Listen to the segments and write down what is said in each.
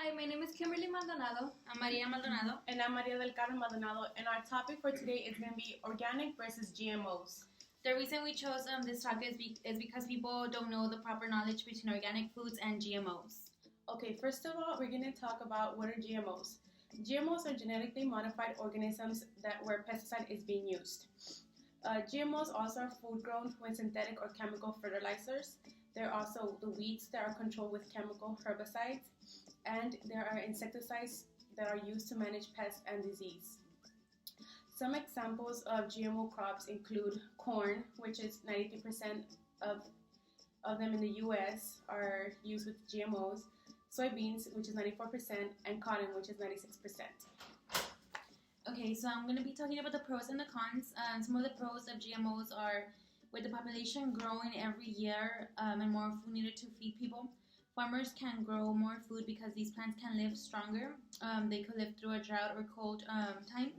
Hi, my name is Kimberley Maldonado. I'm Maria Maldonado. And I'm Maria del Carmen Maldonado. And our topic for today is going to be organic versus GMOs. The reason we chose this topic is because people don't know the proper knowledge between organic foods and GMOs. Okay, first of all, we're going to talk about what are GMOs. GMOs are genetically modified organisms where pesticide is being used. GMOs also are food grown with synthetic or chemical fertilizers. There are also the weeds that are controlled with chemical herbicides, and there are insecticides that are used to manage pests and disease. Some examples of GMO crops include corn, which is 93% of them in the US are used with GMOs, soybeans, which is 94%, and cotton, which is 96%. Okay, so I'm going to be talking about the pros and the cons. Some of the pros of GMOs are with the population growing every year and more food needed to feed people, farmers can grow more food because these plants can live stronger. They could live through a drought or cold time.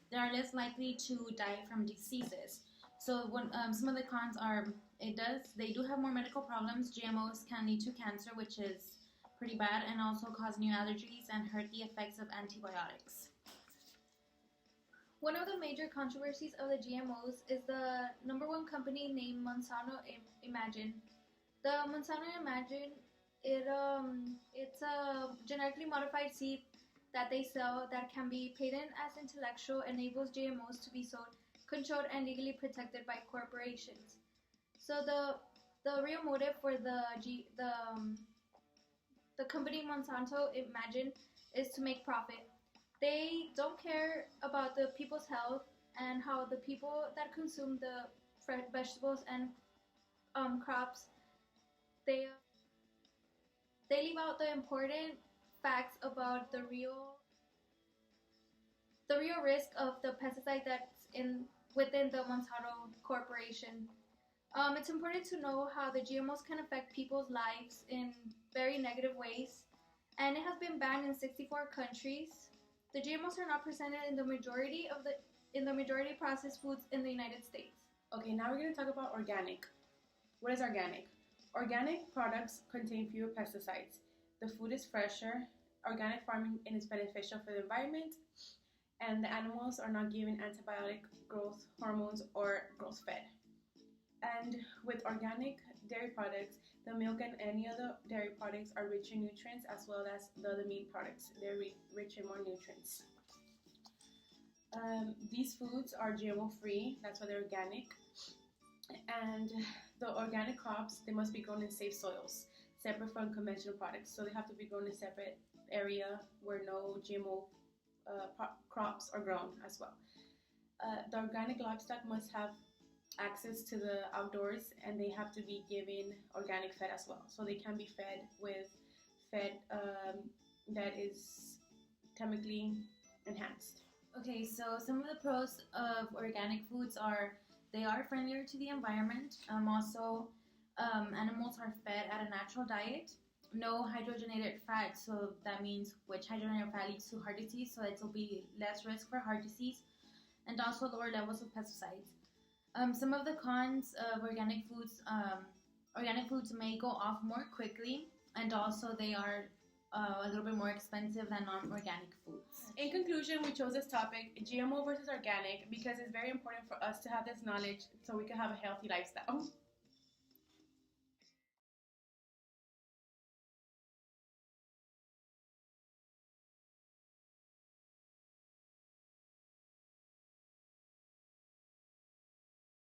They are less likely to die from diseases. So some of the cons are they do have more medical problems. GMOs can lead to cancer, which is pretty bad, and also cause new allergies and hurt the effects of antibiotics. One of the major controversies of the GMOs is the number one company named Monsanto Imagine. The Monsanto Imagine, it's a genetically modified seed that they sell that can be patented as intellectual, enables GMOs to be sold, controlled, and legally protected by corporations. So the real motive for the company Monsanto Imagine is to make profit. They don't care about the people's health and how the people that consume the fresh vegetables and crops, they leave out the important facts about the real risk of the pesticide that's within the Monsanto corporation. It's important to know how the GMOs can affect people's lives in very negative ways, and it has been banned in 64 countries. The GMOs are not presented in the majority processed foods in the United States. Okay, now we're going to talk about organic. What is organic? Organic products contain fewer pesticides. The food is fresher. Organic farming is beneficial for the environment, and the animals are not given antibiotic, growth hormones, or growth fed. And with organic dairy products, the milk and any other dairy products are rich in nutrients, as well as the other meat products. They're rich in more nutrients. These foods are GMO free, that's why they're organic. And the organic crops, they must be grown in safe soils, separate from conventional products. So they have to be grown in a separate area where no GMO crops are grown as well. The organic livestock must have access to the outdoors, and they have to be given organic fed as well. So they can be fed with that is chemically enhanced. Okay, so some of the pros of organic foods are they are friendlier to the environment. Animals are fed at a natural diet. No hydrogenated fat, so that means which hydrogenated fat leads to heart disease, so it will be less risk for heart disease, and also lower levels of pesticides. Some of the cons of organic foods may go off more quickly, and also they are a little bit more expensive than non-organic foods. In conclusion, we chose this topic, GMO versus organic, because it's very important for us to have this knowledge so we can have a healthy lifestyle.